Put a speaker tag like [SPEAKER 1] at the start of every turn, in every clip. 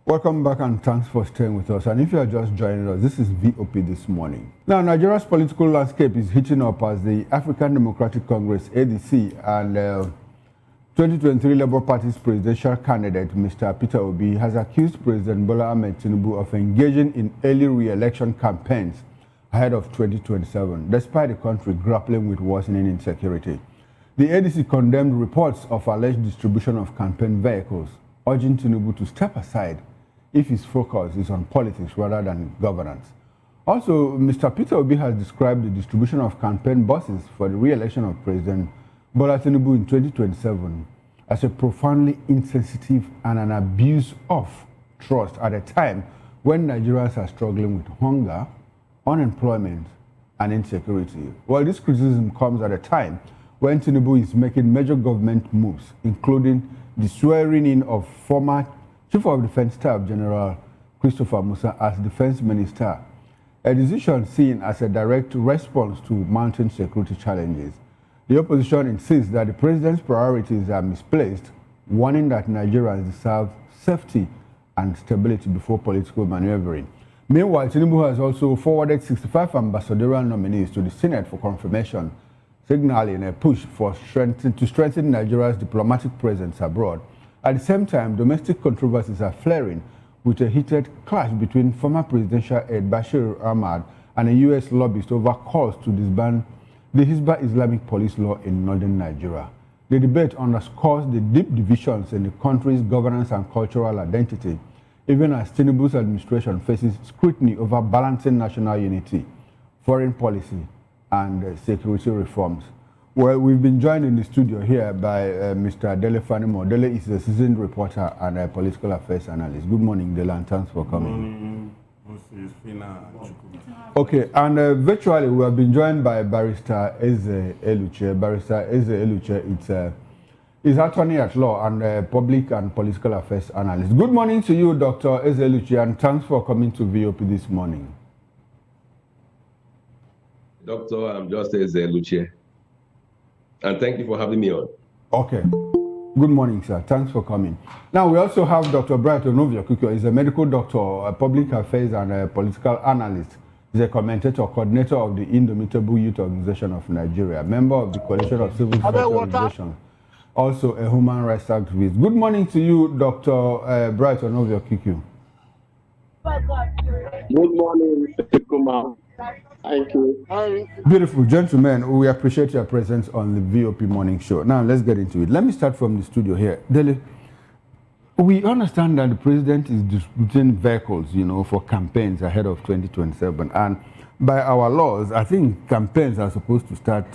[SPEAKER 1] Welcome back and thanks for staying with us. And if you are just joining us, this is VOP This Morning. Now, Nigeria's political landscape is heating up as the African Democratic Congress, ADC, and 2023 Labour Party's presidential candidate, Mr. Peter Obi, has accused President Bola Ahmed Tinubu of engaging in early re-election campaigns ahead of 2027, despite the country grappling with worsening insecurity. The ADC condemned reports of alleged distribution of campaign vehicles, urging Tinubu to step aside if his focus is on politics rather than governance. Also, Mr. Peter Obi has described the distribution of campaign buses for the re-election of President Bola Tinubu in 2027 as a profoundly insensitive and an abuse of trust at a time when Nigerians are struggling with hunger, unemployment, and insecurity. Well, this criticism comes at a time when Tinubu is making major government moves, including the swearing in of former Chief of Defense Staff General Christopher Musa as Defense Minister, a decision seen as a direct response to mounting security challenges. The opposition insists that the president's priorities are misplaced, warning that Nigerians deserve safety and stability before political maneuvering. Meanwhile, Tinubu has also forwarded 65 ambassadorial nominees to the Senate for confirmation, signaling a push for to strengthen Nigeria's diplomatic presence abroad. At the same time, domestic controversies are flaring, with a heated clash between former presidential aide Bashir Ahmad and a U.S. lobbyist over calls to disband the Hizbah Islamic police law in northern Nigeria. The debate underscores the deep divisions in the country's governance and cultural identity, even as Tinubu's administration faces scrutiny over balancing national unity, foreign policy, and security reforms. Well, we've been joined in the studio here by Mr. Dele Fanimo. Dele is a seasoned reporter and a political affairs analyst. Good morning, Dele, and thanks for coming.
[SPEAKER 2] Good morning.
[SPEAKER 1] Okay, and virtually we have been joined by Barrister Eze Eluche. Barrister Eze Eluche is attorney at law and public and political affairs analyst. Good morning to you, Dr. Eze Eluche, and thanks for coming to VOP this morning.
[SPEAKER 3] Doctor, I'm just Eze Eluche. And thank you for having me on.
[SPEAKER 1] Okay. Good morning, sir. Thanks for coming. Now, we also have Dr. Bright Onovia-Kukyo. He's a medical doctor, a public affairs and a political analyst. He's a commentator, coordinator of the Indomitable Youth Organization of Nigeria, member of the Coalition of Civil Society Organizations, also a human rights activist. Good morning to you, Dr. Bright Onovia-Kukyo.
[SPEAKER 4] Good morning, Mr. Kumar. Thank you.
[SPEAKER 1] Beautiful gentlemen, we appreciate your presence on the VOP Morning Show. Now, let's get into it. Let me start from the studio here. Dele, we understand that the president is distributing vehicles, for campaigns ahead of 2027. And by our laws, I think campaigns are supposed to start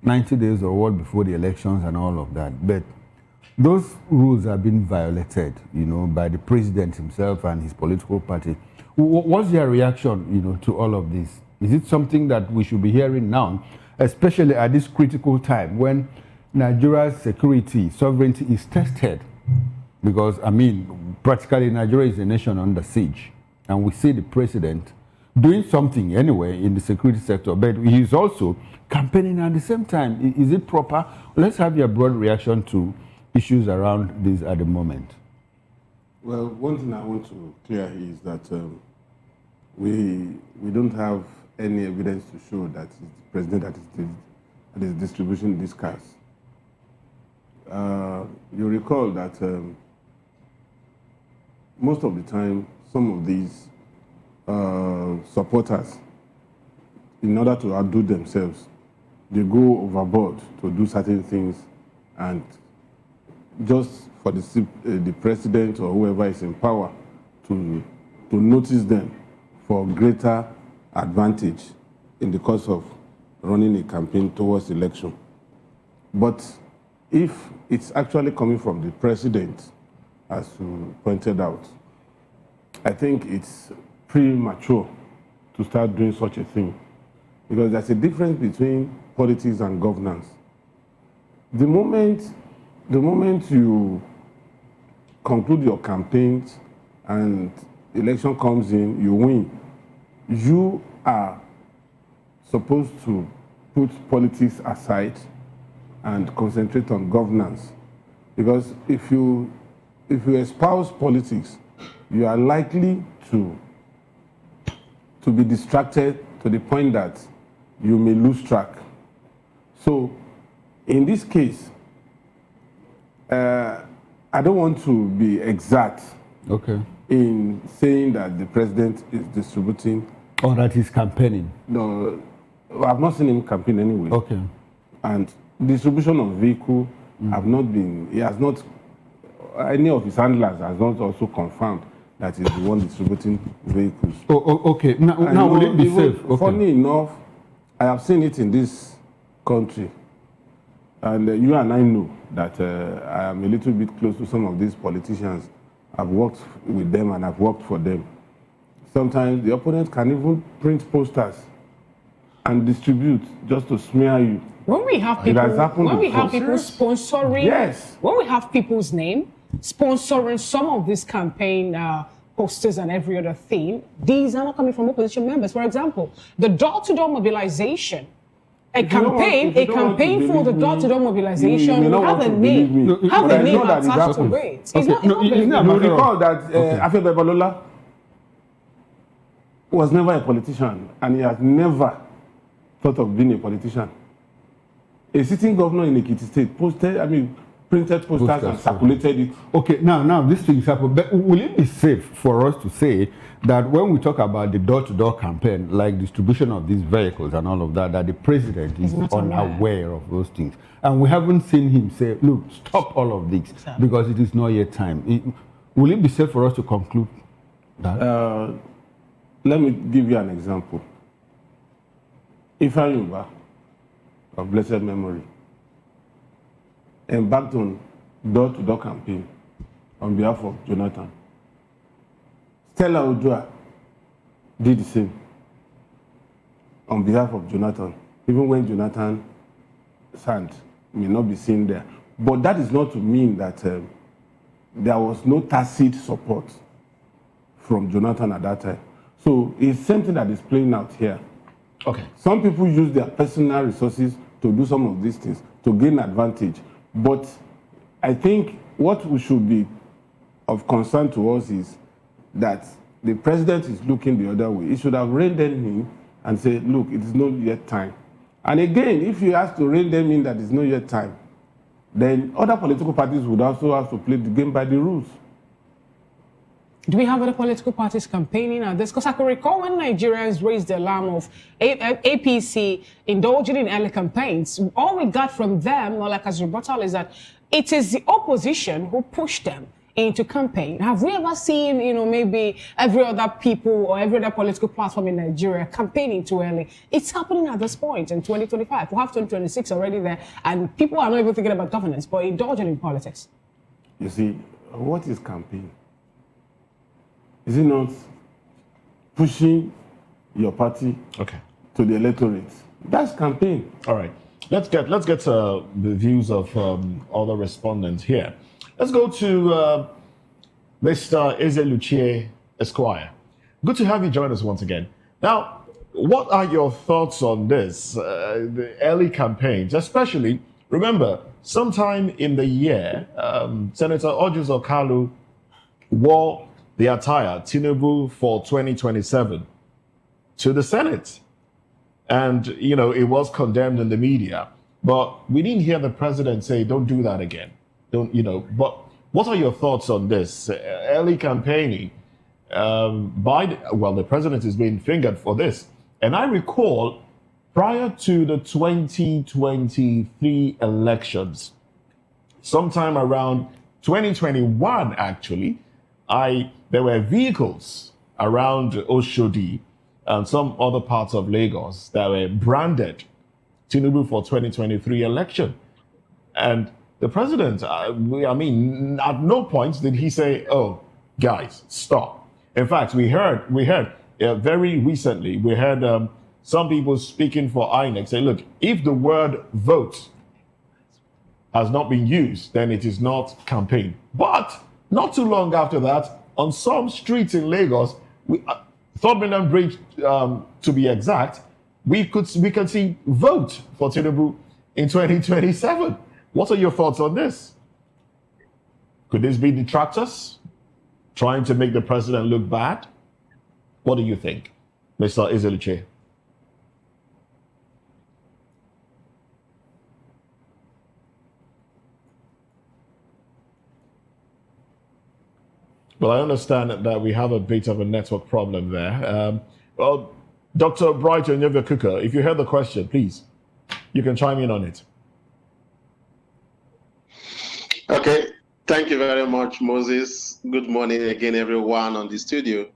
[SPEAKER 1] 90 days or what before the elections and all of that. But those rules have been violated, by the president himself and his political party. What's your reaction, to all of this? Is it something that we should be hearing now, especially at this critical time when Nigeria's security, sovereignty is tested? Because, practically Nigeria is a nation under siege. And we see the president doing something anyway in the security sector, but he's also campaigning at the same time. Is it proper? Let's have your broad reaction to issues around this at the moment.
[SPEAKER 2] Well, one thing I want to clear is that we don't have any evidence to show that it's the president that is distributing these cars. You recall that most of the time, some of these supporters, in order to outdo themselves, they go overboard to do certain things, and just for the president or whoever is in power to notice them for greater advantage in the course of running a campaign towards election. But if it's actually coming from the president, as you pointed out, I think it's premature to start doing such a thing, because there's a difference between politics and governance. The moment you conclude your campaigns and election comes in, you win, you are supposed to put politics aside and concentrate on governance. Because if you espouse politics you are likely to be distracted to the point that you may lose track. So, in this case, I don't want to be exact in saying that the president is distributing.
[SPEAKER 1] Or that he's campaigning.
[SPEAKER 2] No, I've not seen him campaign anyway.
[SPEAKER 1] Okay.
[SPEAKER 2] And distribution of vehicle have not been, he has not, any of his handlers has not also confirmed that he's the one distributing vehicles.
[SPEAKER 1] Okay. Now will it be safe?
[SPEAKER 2] Funny enough, I have seen it in this country. And you and I know that I am a little bit close to some of these politicians. I've worked with them and I've worked for them. Sometimes the opponent can even print posters and distribute just to smear you.
[SPEAKER 5] When we have people, sponsoring,
[SPEAKER 2] yes.
[SPEAKER 5] When we have people's name sponsoring some of these campaign posters and every other thing, these are not coming from opposition members. For example, the door-to-door mobilization. A campaign for the door-to-door mobilization have a name attached to it.
[SPEAKER 2] You recall that Afebe Balola was never a politician, and he has never thought of being a politician. A sitting governor in Ekiti State printed posters and circulated it.
[SPEAKER 1] Okay, now this thing is happening. But will it be safe for us to say that when we talk about the door-to-door campaign, like distribution of these vehicles and all of that, that the president is unaware of those things? And we haven't seen him say, look, stop all of this because it is not yet time. Will it be safe for us to conclude that?
[SPEAKER 2] Let me give you an example. Ifeanyi of blessed memory embarked on door-to-door campaign on behalf of Jonathan. Stella Ojua did the same on behalf of Jonathan, even when Jonathan's hand may not be seen there. But that is not to mean that there was no tacit support from Jonathan at that time. So it's something that is playing out here.
[SPEAKER 6] Okay.
[SPEAKER 2] Some people use their personal resources to do some of these things, to gain advantage. But I think what we should be of concern to us is that the president is looking the other way. He should have reined them in and said, look, it is not yet time. And again, if you ask to rein them in that it's not yet time, then other political parties would also have to play the game by the rules.
[SPEAKER 5] Do we have other political parties campaigning on this? Because I can recall when Nigerians raised the alarm of APC indulging in early campaigns, all we got from them, or like as rebuttal, is that it is the opposition who pushed them into campaign. Have we ever seen, maybe every other people or every other political platform in Nigeria campaigning too early? It's happening at this point in 2025. We have 2026 already there, and people are not even thinking about governance, but indulging in politics.
[SPEAKER 2] You see, what is campaign? Is it not pushing your party to the electorate? That's campaign.
[SPEAKER 6] All right. Let's get the views of other respondents here. Let's go to Mr. Ezeluchie Esquire. Good to have you join us once again. Now, what are your thoughts on this, the early campaigns, especially, remember, sometime in the year, Senator Ojus Okalu wore the attire Tinubu for 2027 to the Senate. And, it was condemned in the media. But we didn't hear the president say, don't do that again. But what are your thoughts on this? Early campaigning the president is being fingered for this. And I recall prior to the 2023 elections, sometime around 2021, actually, there were vehicles around Oshodi and some other parts of Lagos that were branded Tinubu for 2023 election. And the president, at no point did he say, oh, guys, stop. In fact, we heard very recently, some people speaking for INEC say, look, if the word vote has not been used, then it is not campaign. But not too long after that, on some streets in Lagos, Third Mainland Bridge, to be exact, we can see vote for Tinubu in 2027. What are your thoughts on this? Could this be detractors? trying to make the president look bad? What do you think, Mr. Ezeluche? Well, I understand that we have a bit of a network problem there. Well, Dr. Brighton Cooker, if you heard the question, please, you can chime in on it.
[SPEAKER 4] Okay, thank you very much, Moses. Good morning again, everyone on the studio.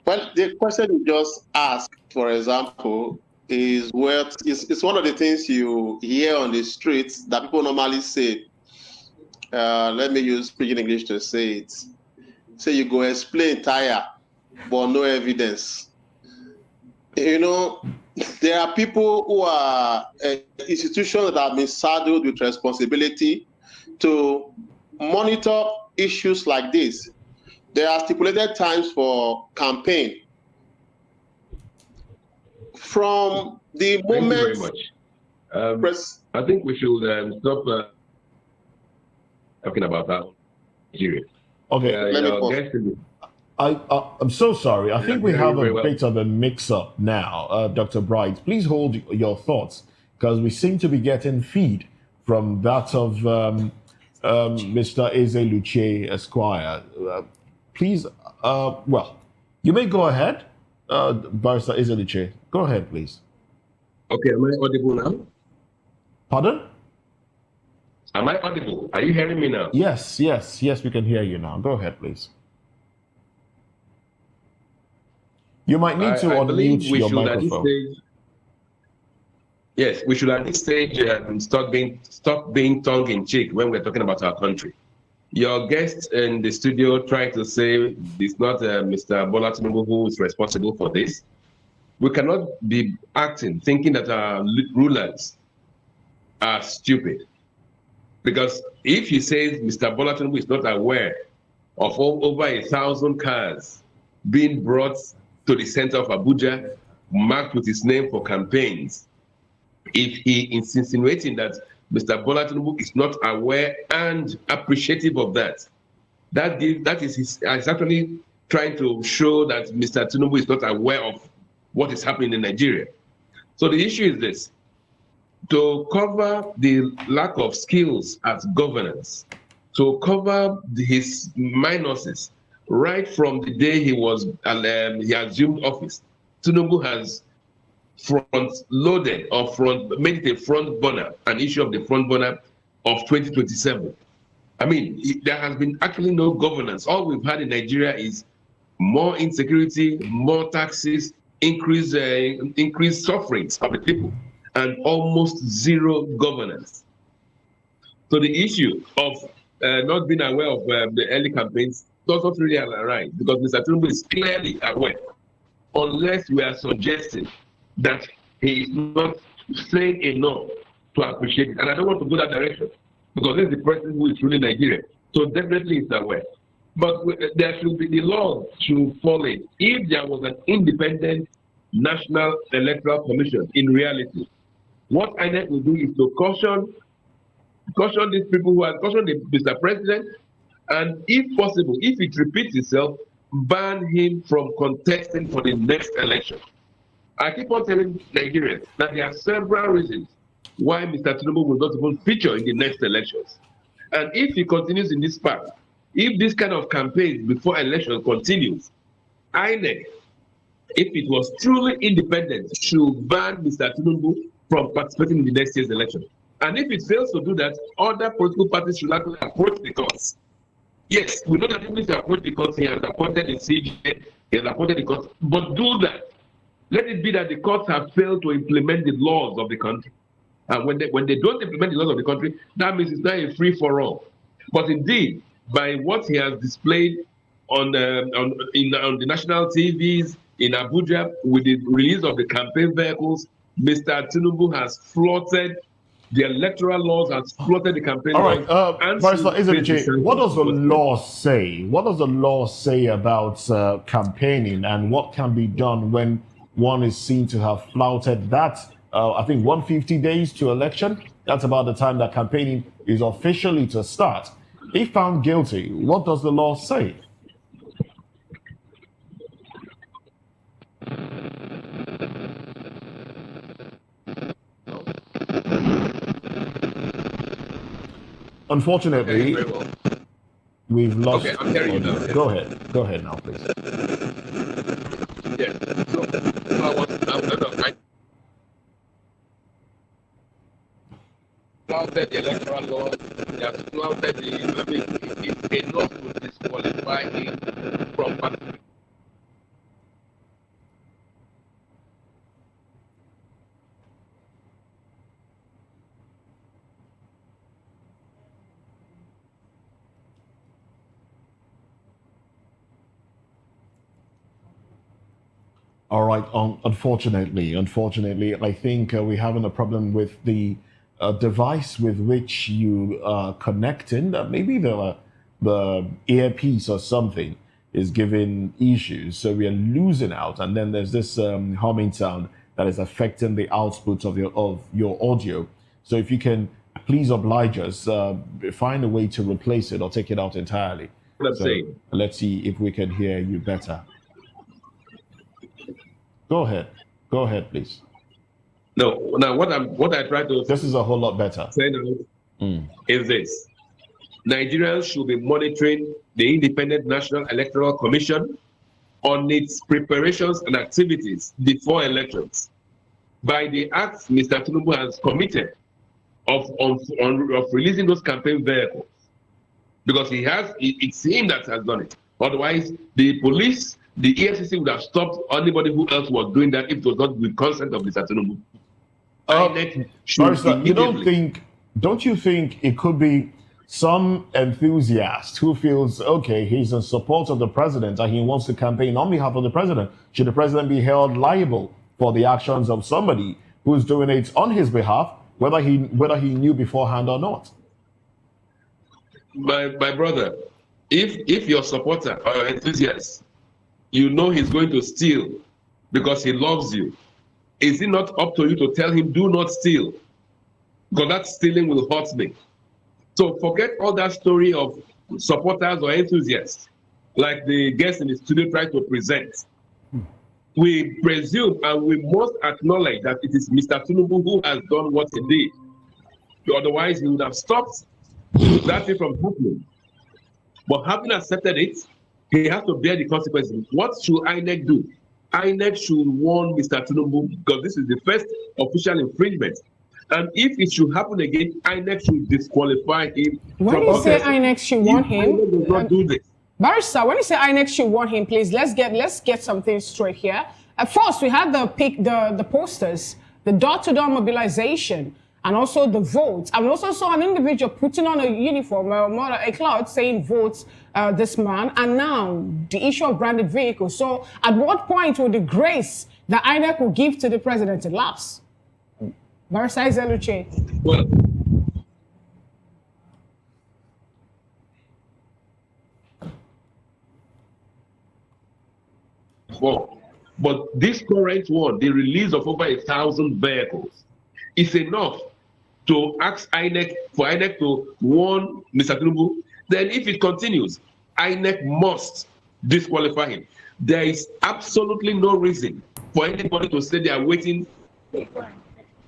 [SPEAKER 4] Well, the question you just asked, for example, is it's one of the things you hear on the streets that people normally say. Let me use speaking English to say it. Say you go explain tire, but no evidence. You know, there are people who are institutions that have been saddled with responsibility to monitor issues like this. There are stipulated times for campaign. From the moment...
[SPEAKER 3] Thank you very much. I think we should stop talking about that. Nigeria.
[SPEAKER 6] Okay. I'm so sorry. I think we have a bit of a mix-up now, Dr. Bright. Please hold your thoughts, because we seem to be getting feed from that of Mr. Ezeluche Esquire. Please, well, you may go ahead, Barrister Ezeluche. Go ahead, please.
[SPEAKER 3] Okay, am I audible now?
[SPEAKER 6] Pardon?
[SPEAKER 3] Am I audible? Are you hearing me now?
[SPEAKER 6] Yes, we can hear you now. Go ahead, please. You might need to unmute your microphone.
[SPEAKER 3] Yes, we should at this stage stop being tongue-in-cheek when we're talking about our country. Your guest in the studio tried to say it's not Mr. Bola Tinubu who is responsible for this. We cannot be thinking that our rulers are stupid. Because if he says Mr. Bola Tinubu is not aware of over 1,000 cars being brought to the center of Abuja, marked with his name for campaigns, if he is insinuating that Mr. Bola Tinubu is not aware and appreciative of that, that is actually trying to show that Mr. Tinubu is not aware of what is happening in Nigeria. So the issue is this: to cover the lack of skills at governance, to cover his minuses, right from the day he assumed office, Tinubu has made it a front burner, an issue of the front burner of 2027. I mean, there has been actually no governance. All we've had in Nigeria is more insecurity, more taxes, increased sufferings of the people, and almost zero governance. So the issue of not being aware of the early campaigns does not really arise, because Mr. Tinubu is clearly aware, unless we are suggesting that he is not saying enough to appreciate it. And I don't want to go that direction, because this is the president who is ruling Nigeria. So definitely he's aware. But there should be, the law should follow it. If there was an independent National Electoral Commission in reality, what INEC will do is to caution these people who are cautioning Mr. President, and if possible, if it repeats itself, ban him from contesting for the next election. I keep on telling Nigerians that there are several reasons why Mr. Tinubu will not even feature in the next elections. And if he continues in this path, if this kind of campaign before election continues, INEC, if it was truly independent, should ban Mr. Tinubu from participating in the next year's election. And if it fails to do that, other political parties should actually approach the courts. Yes, we know that he needs to approach the courts. He has appointed the CJ, he has appointed the courts, but do that. Let it be that the courts have failed to implement the laws of the country. And when they don't implement the laws of the country, that means it's not a free-for-all. But indeed, by what he has displayed on the national TVs in Abuja with the release of the campaign vehicles, Mr. Tinubu has flouted the electoral laws, has flouted the campaign laws.
[SPEAKER 6] All right, Barrister Ezeluche, what does the law say? What does the law say about campaigning, and what can be done when one is seen to have flouted that? I think 150 days to election. That's about the time that campaigning is officially to start. If found guilty, what does the law say? Unfortunately,
[SPEAKER 3] Very well.
[SPEAKER 6] we've lost.
[SPEAKER 3] Okay, I'm hearing you now.
[SPEAKER 6] Go ahead. Go ahead now, please.
[SPEAKER 3] Yeah. So I was flouted the electoral law. They have flouted the. I mean, it's enough to disqualify him from participating.
[SPEAKER 6] All right. Unfortunately, I think we're having a problem with the device with which you are connecting. Maybe the earpiece or something is giving issues, so we are losing out. And then there's this humming sound that is affecting the output of your audio. So if you can please oblige us, find a way to replace it or take it out entirely. Let's see if we can hear you better. Go ahead, please.
[SPEAKER 3] No, now what I try to.
[SPEAKER 6] This is a whole lot better.
[SPEAKER 3] Say now is this: Nigerians should be monitoring the Independent National Electoral Commission on its preparations and activities before elections by the acts Mr. Tinubu has committed of releasing those campaign vehicles, because it's him that has done it. Otherwise, the police, the EFCC would have stopped anybody who else was doing that if it was not with consent of Mr. Tinubu.
[SPEAKER 6] Don't you think it could be some enthusiast who feels, okay, he's in support of the president and he wants to campaign on behalf of the president? Should the president be held liable for the actions of somebody who's doing it on his behalf, whether he knew beforehand or not?
[SPEAKER 3] My brother, if your supporter or enthusiast, you know he's going to steal because he loves you, is it not up to you to tell him, do not steal? Because that stealing will hurt me. So forget all that story of supporters or enthusiasts, like the guest in the studio tried to present. We presume and we must acknowledge that it is Mr. Tinubu who has done what he did. Otherwise, he would have stopped that thing from happening. But having accepted it, he has to bear the consequences. What should INEC do? INEC should warn Mr. Tinubu, because this is the first official infringement. And if it should happen again, INEC should disqualify him.
[SPEAKER 5] When you say INEC should warn him,
[SPEAKER 3] INEC does not do this.
[SPEAKER 5] Barrister, when you say INEC should warn him, please let's get something straight here. At first, we had the posters, the door-to-door mobilization, and also the votes. And we also saw an individual putting on a uniform, a cloud saying votes this man, and now the issue of branded vehicles. So at what point will the grace that INEC will give to the president elapse? Barrister Ezeluche.
[SPEAKER 3] Well, but this current one, the release of over 1,000 vehicles, is enough to ask INEC for INEC to warn Mr. Tinubu. Then if it continues, INEC must disqualify him. There is absolutely no reason for anybody to say they are waiting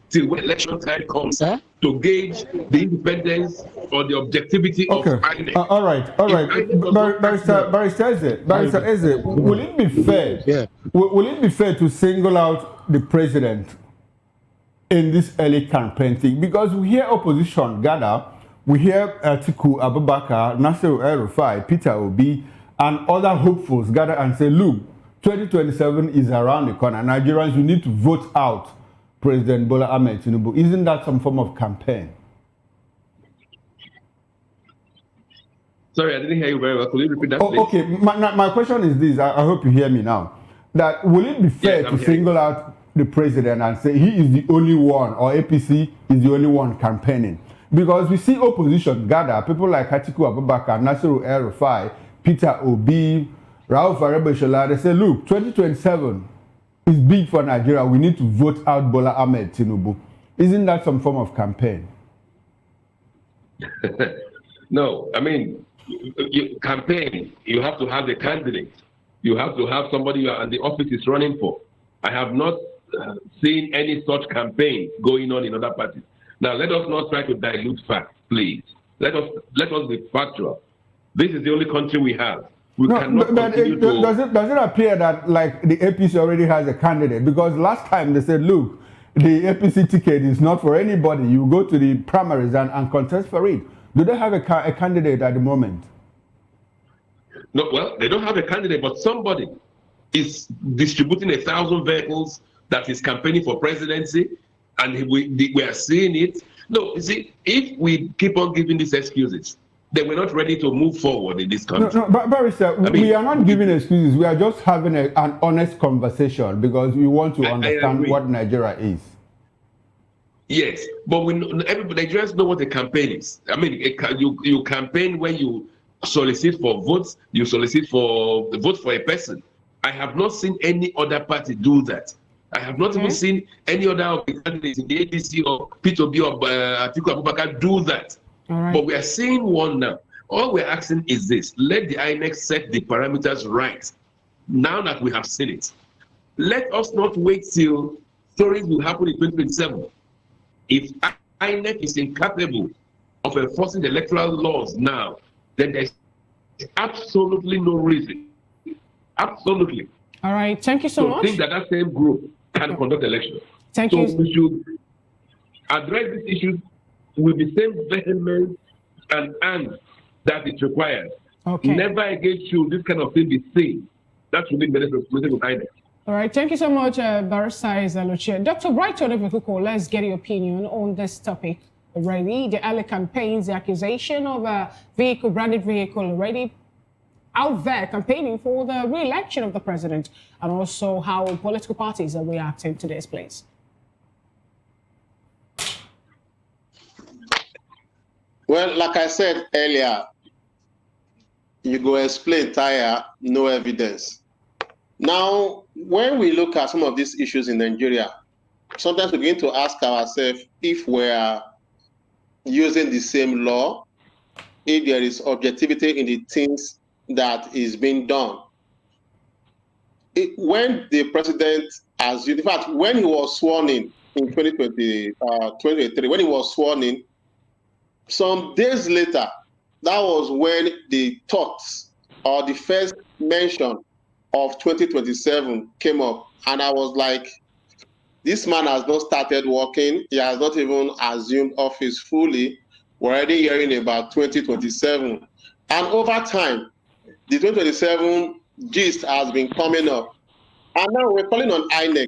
[SPEAKER 3] till when election time comes to gauge the independence or the objectivity of INEC.
[SPEAKER 1] All right. Barrister Eze, will it be fair?
[SPEAKER 7] Yeah.
[SPEAKER 1] Will it be fair to single out the president in this early campaign thing? Because we hear opposition gather, we hear Atiku Abubakar, Nasiru El-Rufai, Peter Obi, and other hopefuls gather and say, look, 2027 is around the corner. Nigerians, you need to vote out President Bola Ahmed Tinubu. Isn't that some form of campaign?
[SPEAKER 3] Sorry, I didn't hear you very well. Could you repeat that, please?
[SPEAKER 1] Okay. My question is this. I hope you hear me now. That will it be fair to single out the president and say he is the only one, or APC is the only one campaigning? Because we see opposition gather, people like Atiku Abubakar, Nasiru El-Rufai, Peter Obi, Rauf Aregbesola, they say, look, 2027 is big for Nigeria. We need to vote out Bola Ahmed Tinubu. Isn't that some form of campaign?
[SPEAKER 3] No, I mean, you campaign, you have to have the candidate. You have to have somebody and the office is running for. I have not seen any such campaign going on in other parties. Now, let us not try to dilute facts, please. Let us be factual. This is the only country we have. We cannot continue to...
[SPEAKER 1] Does it appear that like the APC already has a candidate? Because last time they said, look, the APC ticket is not for anybody. You go to the primaries and contest for it. Do they have a candidate at the moment?
[SPEAKER 3] No, well, they don't have a candidate, but somebody is distributing 1,000 vehicles that is campaigning for presidency, and we are seeing it. No, you see, if we keep on giving these excuses, then we're not ready to move forward in this country.
[SPEAKER 1] No, but Barrister, we are not giving excuses. We are just having an honest conversation because we want to understand what Nigeria is.
[SPEAKER 3] Yes, but Nigerians know what a campaign is. I mean, you campaign when you solicit for votes, you solicit for the vote for a person. I have not seen any other party do that. I have not even seen any other of the candidates in the ADC or Peter Obi or Atiku Abubakar do that.
[SPEAKER 5] Right.
[SPEAKER 3] But we are seeing one now. All we're asking is this: let the INEC set the parameters right. Now that we have seen it, let us not wait till stories will happen in 2027. If INEC is incapable of enforcing the electoral laws now, then there's absolutely no reason. Absolutely.
[SPEAKER 5] All right. Thank you so much.
[SPEAKER 3] Think that same group can conduct elections.
[SPEAKER 5] Thank you.
[SPEAKER 3] So we should address these issues with the same vehemence and that is required.
[SPEAKER 5] Okay.
[SPEAKER 3] Never again should this kind of thing be seen. That should be the responsibility behind it.
[SPEAKER 5] All right. Thank you so much, Barrister Izaluchi. Dr. Brighton Evekuko, let's get your opinion on this topic already. The early campaigns, the accusation of a branded vehicle already out there campaigning for the re-election of the president, and also how political parties are reacting to this, please.
[SPEAKER 4] Well, like I said earlier, you go explain tire, no evidence. Now, when we look at some of these issues in Nigeria, sometimes we begin to ask ourselves if we're using the same law, if there is objectivity in the things that is being done. When the president, in fact, when he was sworn in 2023, when he was sworn in, some days later, that was when the thoughts or the first mention of 2027 came up. And I was like, this man has not started working. He has not even assumed office fully. We're already hearing about 2027. And over time, the 2027 gist has been coming up. And now we're calling on INEC.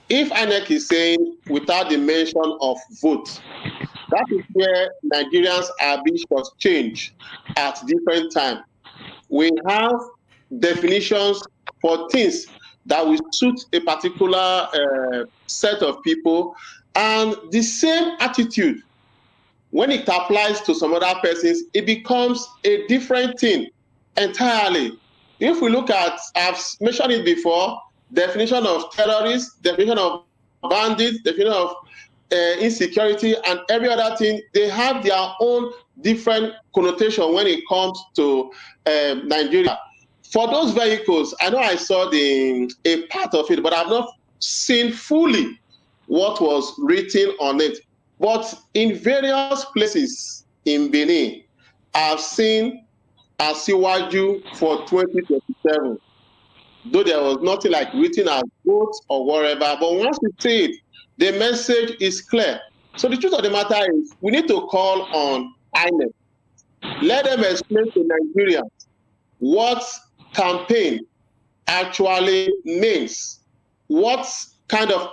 [SPEAKER 4] If INEC is saying without the mention of vote, that is where Nigerians are being shortchanged at different times. We have definitions for things that will suit a particular set of people, and the same attitude, when it applies to some other persons, it becomes a different thing entirely. If we look at, I've mentioned it before, definition of terrorists, definition of bandits, definition of insecurity, and every other thing, they have their own different connotation when it comes to Nigeria. For those vehicles, I know I saw a part of it, but I've not seen fully what was written on it. But in various places in Benin, I've seen Asiwaju for 2027. Though there was nothing like written as votes or whatever, but once we see it, the message is clear. So the truth of the matter is, we need to call on INEC. Let them explain to Nigerians what campaign actually means. What kind of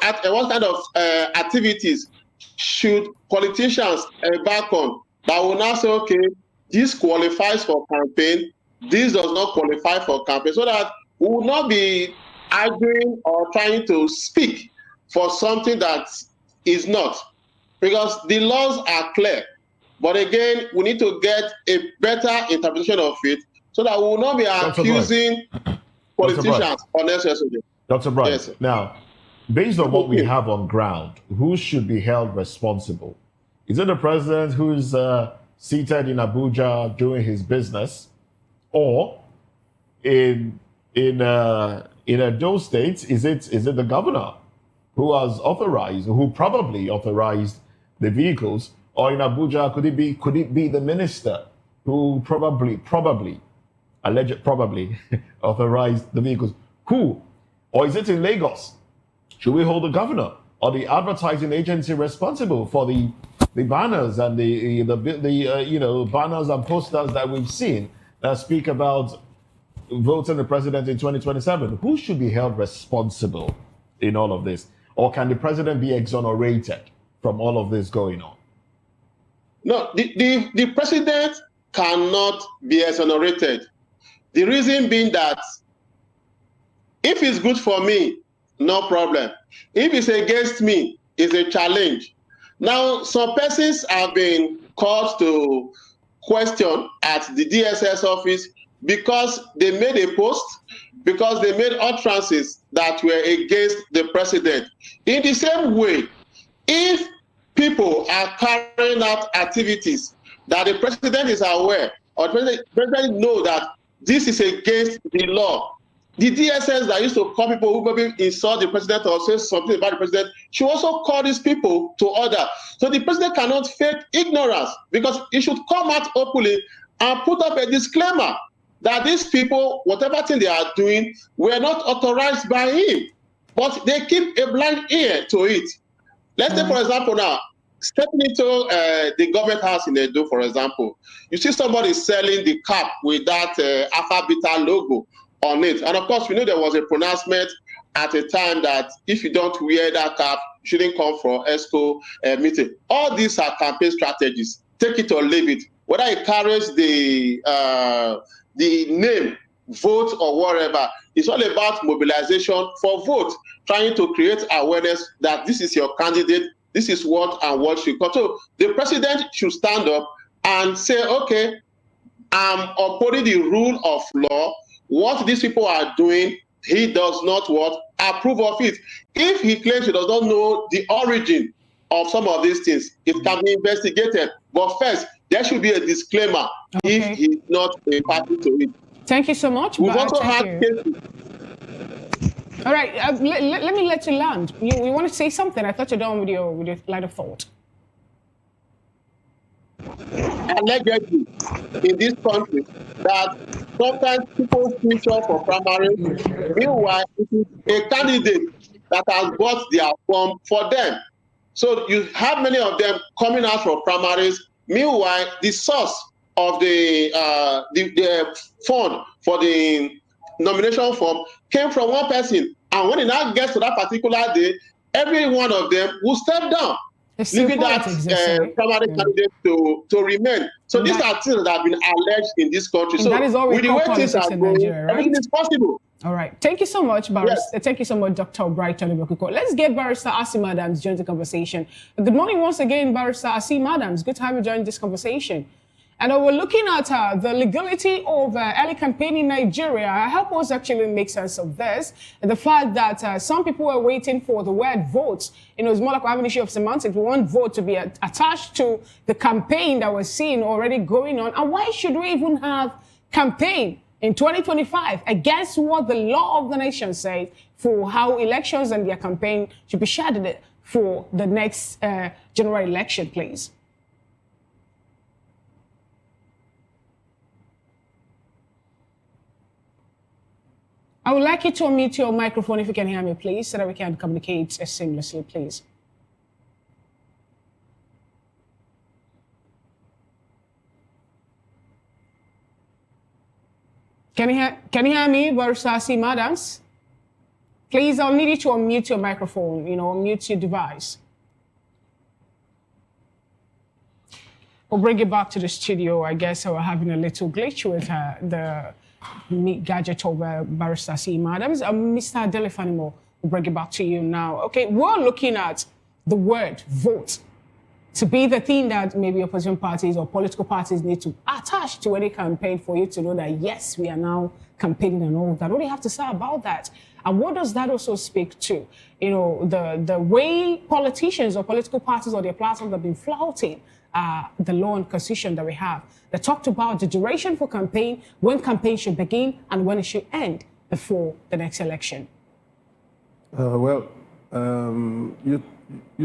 [SPEAKER 4] activities should politicians embark on that will now say, okay, this qualifies for campaign, this does not qualify for campaign, so that we will not be arguing or trying to speak for something that is not, because the laws are clear. But again, we need to get a better interpretation of it so that we will not be accusing politicians unnecessarily.
[SPEAKER 6] Dr. Bright,
[SPEAKER 4] yes,
[SPEAKER 6] now, based on what we have on ground, who should be held responsible? Is it the president who is seated in Abuja doing his business, or in those states, is it the governor who has authorized, who probably authorized the vehicles, or in Abuja could it be the minister who probably authorized the vehicles? Who? Or is it in Lagos? Should we hold the governor or the advertising agency responsible for the banners and the banners and posters that we've seen that speak about voting the president in 2027? Who should be held responsible in all of this? Or can the president be exonerated from all of this going on?
[SPEAKER 4] No, the president cannot be exonerated. The reason being that if it's good for me, no problem. If it's against me, it's a challenge. Now, some persons have been called to question at the DSS office because they made a post, because they made utterances that were against the president. In the same way, if people are carrying out activities that the president is aware, or the president knows that this is against the law, the DSS that used to call people who maybe insult the president or say something about the president should also call these people to order. So the president cannot fake ignorance, because he should come out openly and put up a disclaimer that these people, whatever thing they are doing, were not authorized by him. But they keep a blind ear to it. Let's say, for example, now, stepping into the government house in Edo, for example, you see somebody selling the cap with that Alpha Beta logo on it. And of course, we know there was a pronouncement at a time that if you don't wear that cap, you shouldn't come for ESCO meeting. All these are campaign strategies. Take it or leave it. Whether it carries the name, vote, or whatever, it's all about mobilization for vote, trying to create awareness that this is your candidate, this is what and what should come. So the president should stand up and say, okay, I'm upholding the rule of law. What these people are doing, he does not approve of it. If he claims he does not know the origin of some of these things, it can be investigated. But first, there should be a disclaimer if he's not a party to it.
[SPEAKER 5] Thank you so much.
[SPEAKER 4] We've also had cases.
[SPEAKER 5] All right, let me let you land. You want to say something? I thought you're done with your line of thought.
[SPEAKER 4] Allegedly, in this country, that sometimes people switch off for primaries. Meanwhile, it is a candidate that has bought their form for them. So you have many of them coming out for primaries. Meanwhile, the source of the fund for the nomination form came from one person. And when it now gets to that particular day, every one of them will step down, leaving that primary candidate to remain. So these are things that have been alleged in this country. So
[SPEAKER 5] that is all
[SPEAKER 4] with the way things are going,
[SPEAKER 5] Nigeria, right?
[SPEAKER 4] everything is possible.
[SPEAKER 5] All right. Thank you so much, Barrister. Yes. Thank you so much, Dr. Brighton Ibokiko. Let's get Barrister Asim Adams join the conversation. Good morning once again, Barrister Asim Adams. Good to have you join this conversation. And we're looking at the legality of early campaign in Nigeria. Help us actually make sense of this. And the fact that some people were waiting for the word votes. You know, it's more like we have an issue of semantics. We want vote to be attached to the campaign that we're seeing already going on. And why should we even have campaign in 2025 against what the law of the nation says for how elections and their campaign should be shadowed for the next general election, please? I would like you to unmute your microphone if you can hear me, please, so that we can communicate seamlessly, please. Can you hear me, Barrister Asim Adams? Please, I'll need you to unmute your microphone, unmute your device. We'll bring it back to the studio. I guess we're having a little glitch with the gadget of Barrister Asim Adams. Mr. Delefanimo, we'll bring it back to you now. Okay, we're looking at the word vote to be the thing that maybe opposition parties or political parties need to attach to any campaign for you to know that, yes, we are now campaigning and all of that. What do you have to say about that? And what does that also speak to? The way politicians or political parties or their platforms have been flouting the law and constitution that we have that talked about the duration for campaign, when campaign should begin, and when it should end before the next election.
[SPEAKER 2] You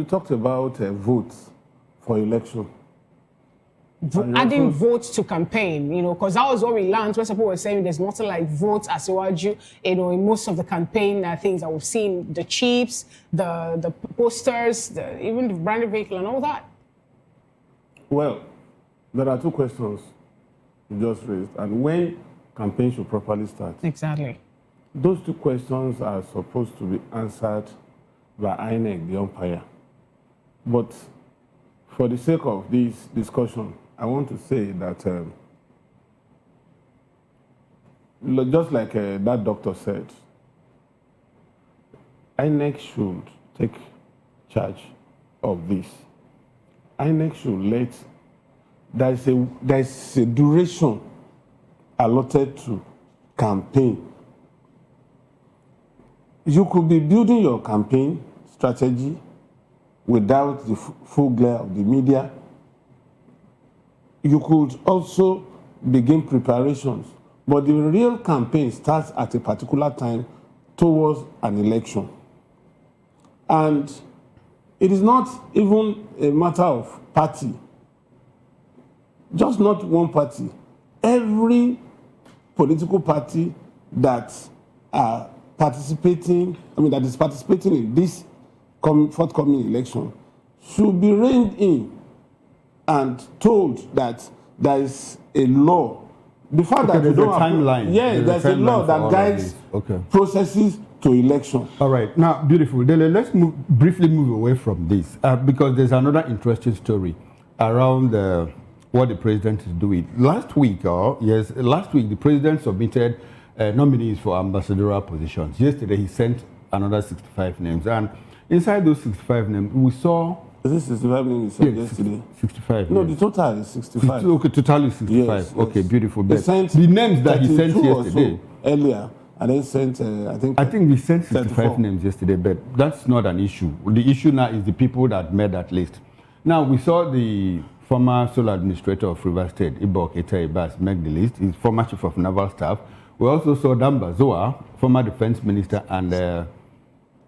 [SPEAKER 2] talked about votes for election.
[SPEAKER 5] Adding votes to campaign, because that was what we learned when some people were saying there's nothing like votes as well, in most of the campaign things that we've seen, the chips, the posters, even the branded vehicle and all that.
[SPEAKER 2] Well, there are two questions you just raised, and when campaign should properly start.
[SPEAKER 5] Exactly.
[SPEAKER 2] Those two questions are supposed to be answered by INEC, the umpire. But for the sake of this discussion, I want to say that just like that doctor said, INEC should take charge of this. INEC should let, there's a duration allotted to campaign. You could be building your campaign strategy without the full glare of the media. You could also begin preparations, but the real campaign starts at a particular time towards an election. And it is not even a matter of party, just not one party. Every political party that are participating, that is participating in this forthcoming election should be reined in and told that there is a law. The fact that
[SPEAKER 1] there's a timeline.
[SPEAKER 2] There's a law that guides processes to election.
[SPEAKER 1] All right. Now, beautiful. Dele, let's briefly move away from this because there's another interesting story around what the president is doing. Last week, the president submitted nominees for ambassadorial positions. Yesterday, he sent another 65 names. And inside those 65 names, we saw...
[SPEAKER 2] Is this 65 names you said yesterday?
[SPEAKER 1] 65.
[SPEAKER 2] No, the total is 65.
[SPEAKER 1] Okay, total is 65.
[SPEAKER 2] Yes,
[SPEAKER 1] okay,
[SPEAKER 2] yes.
[SPEAKER 1] beautiful.
[SPEAKER 2] They sent
[SPEAKER 1] the names that he sent yesterday...
[SPEAKER 2] earlier, and then sent,
[SPEAKER 1] I think we sent 65
[SPEAKER 2] 34
[SPEAKER 1] names yesterday, but that's not an issue. The issue now is the people that made that list. Now, we saw the former sole administrator of Rivers State, Ibok Ibas, make the list. He's former chief of naval staff. We also saw Damba Zoa, former defense minister and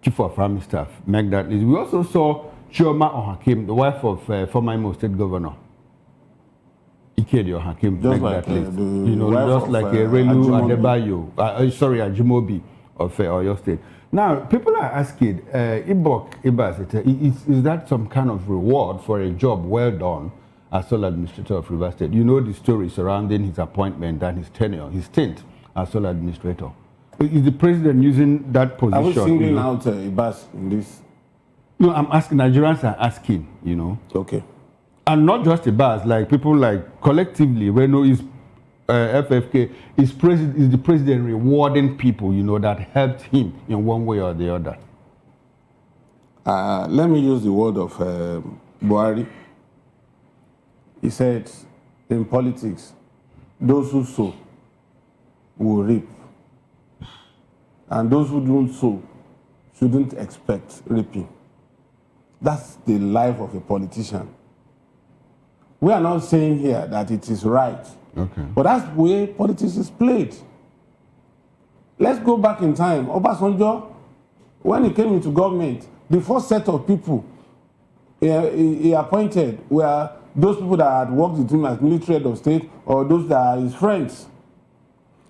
[SPEAKER 1] chief of army staff, make that list. We also saw Chioma Ohakim, the wife of former Imo State governor, Ikedi Ohakim, make
[SPEAKER 2] like,
[SPEAKER 1] that list.
[SPEAKER 2] just
[SPEAKER 1] like Relu Adebayo, Ajimobi of Oyo State. Now, people are asking, Ibok Ibas, is that some kind of reward for a job well done as sole administrator of Rivers State? You know the story surrounding his appointment and his tenure, his stint as sole administrator. Is the president using that position?
[SPEAKER 2] Are we singling out Ibas in this?
[SPEAKER 1] No, I'm asking, Nigerians are asking,
[SPEAKER 2] Okay.
[SPEAKER 1] And not just Ibas, like people like collectively, Reno is FFK, is the president rewarding people, that helped him in one way or the other?
[SPEAKER 2] Let me use the word of Buhari. He said, in politics, those who sow will reap. And those who don't sow shouldn't expect reaping. That's the life of a politician. We are not saying here that it is right.
[SPEAKER 1] Okay.
[SPEAKER 2] But that's the way politics is played. Let's go back in time. Obasanjo, when he came into government, the first set of people he appointed were those people that had worked with him as military head of state or those that are his friends.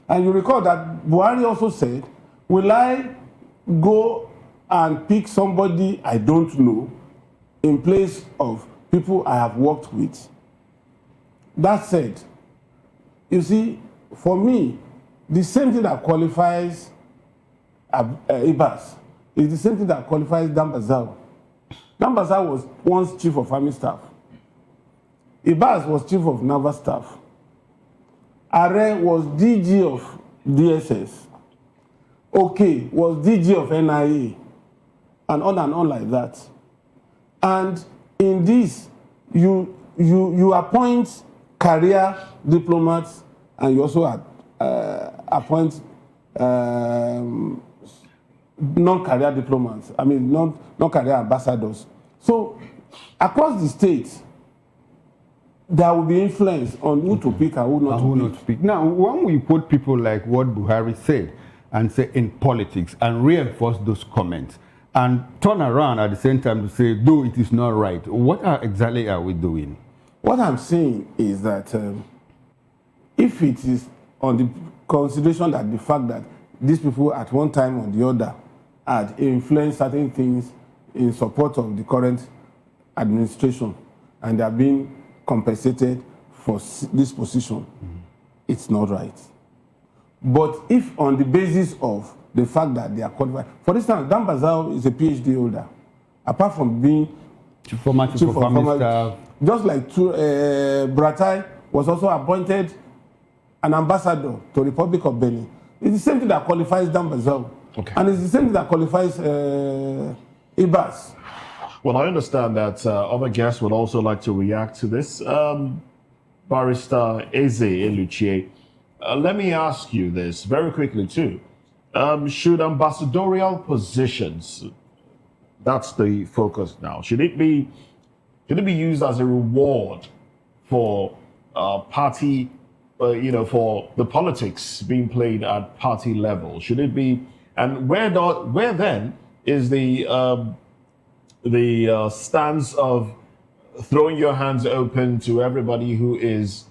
[SPEAKER 2] And you recall that Buhari also said, will I go and pick somebody I don't know in place of people I have worked with? That said, you see, for me, the same thing that qualifies Ibas is the same thing that qualifies Dambazao. Dambazao was once chief of army staff. Ibas was chief of naval staff. Are was DG of DSS. Okay was DG of NIA. And on like that. And in this, you appoint career diplomats and you also appoint non-career diplomats. Non-career ambassadors. So across the states, there will be influence on who to pick and who not to pick.
[SPEAKER 1] Now, when we quote people like what Buhari said and say in politics and reinforce those comments and turn around at the same time to say, though it is not right, what exactly are we doing?
[SPEAKER 2] What I'm saying is that if it is on the consideration that the fact that these people at one time or the other had influenced certain things in support of the current administration and they are being compensated for this position, it's not right. But if on the basis of the fact that they are qualified, for instance, Dan Bazao is a PhD holder, apart from being
[SPEAKER 1] chief of army staff,
[SPEAKER 2] just like Buratai was also appointed an ambassador to the Republic of Benin. It's the same thing that qualifies Dan Bazao.
[SPEAKER 6] Okay.
[SPEAKER 2] And it's the same thing that qualifies Ibas.
[SPEAKER 6] Well, I understand that other guests would also like to react to this. Barrister Eze Eluchie, let me ask you this very quickly too. Should ambassadorial positions, that's the focus now, should it be used as a reward for party, for the politics being played at party level? Should it be, and where then is the stance of throwing your hands open to everybody who is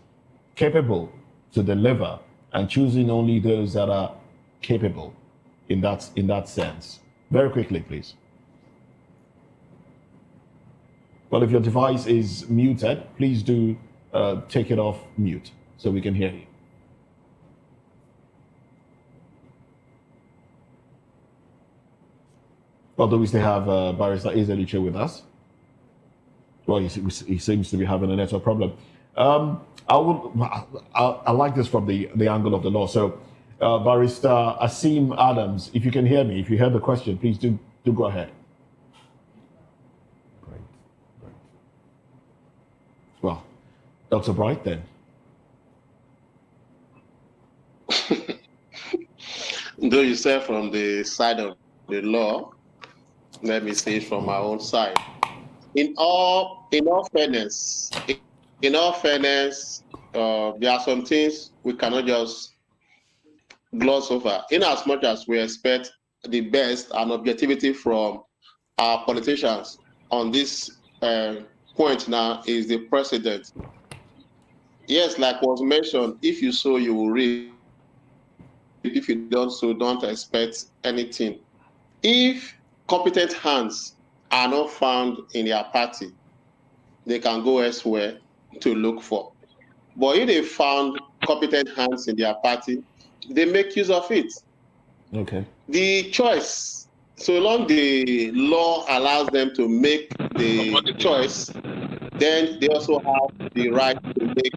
[SPEAKER 6] capable to deliver and choosing only those that are capable in that sense? Very quickly, please. Well, if your device is muted, please do take it off mute so we can hear you. Although we still have Barrister Eze Eluchie with us. Well, he seems to be having a network problem. I like this from the angle of the law. So, Barrister Asim Adams, if you can hear me, if you heard the question, please do go ahead.
[SPEAKER 1] Right.
[SPEAKER 6] Well, Dr. Bright, then.
[SPEAKER 4] Though you say from the side of the law, let me say it from my own side. In all fairness, there are some things we cannot just gloss over. In as much as we expect the best and objectivity from our politicians on this point now is the president. Yes, like was mentioned, if you sow, you will reap. If you don't sow, don't expect anything. If competent hands are not found in their party, they can go elsewhere to look for. But if they found competent hands in their party, they make use of it.
[SPEAKER 6] Okay.
[SPEAKER 4] The choice, so long the law allows them to make the choice, then they also have the right to make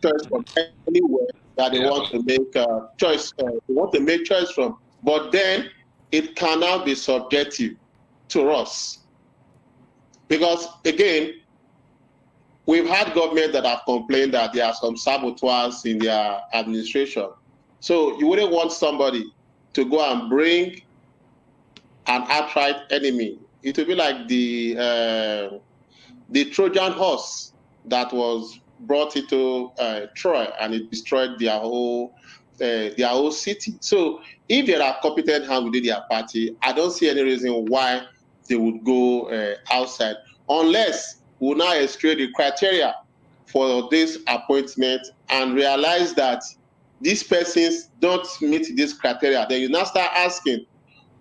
[SPEAKER 4] choice from anywhere that they want to make choice. They want to make choice from. But then it cannot be subjective to us. Because again, we've had government that have complained that there are some saboteurs in their administration. So you wouldn't want somebody to go and bring an outright enemy. It would be like the Trojan horse that was brought into Troy, and it destroyed their whole city. So if there are competent hands within their party, I don't see any reason why they would go outside, unless we now extract the criteria for this appointment and realize that these persons don't meet this criteria. Then you now start asking,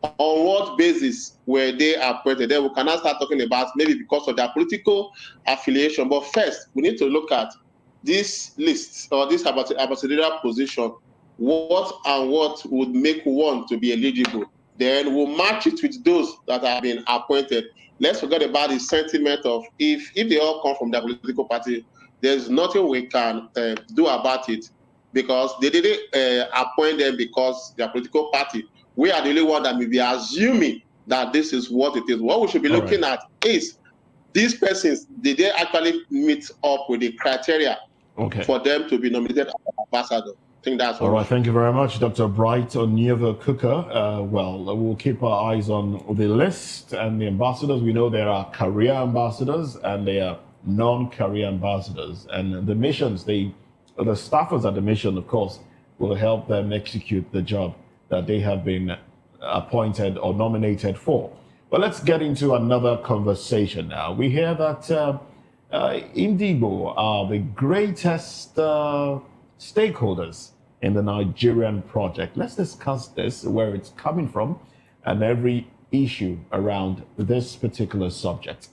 [SPEAKER 4] on what basis were they appointed? Then we can now start talking about maybe because of their political affiliation. But first, we need to look at this list or this ambassadorial position. What would make one to be eligible? Then we'll match it with those that have been appointed. Let's forget about the sentiment of if they all come from their political party, there's nothing we can do about it, because they didn't appoint them because their political party. We are the only one that may be assuming that this is what it is. What we should be looking at is these persons, did they actually meet up with the criteria for them to be nominated as ambassador? I think that's all right.
[SPEAKER 6] Thank you very much, Dr. Bright Onyeva Cooker. We'll keep our eyes on the list and the ambassadors. We know there are career ambassadors and there are non-career ambassadors. And the missions, the staffers at the mission, of course, will help them execute the job that they have been appointed or nominated for. But let's get into another conversation now. We hear that Indigo are the greatest stakeholders in the Nigerian project. Let's discuss this, where it's coming from, and every issue around this particular subject.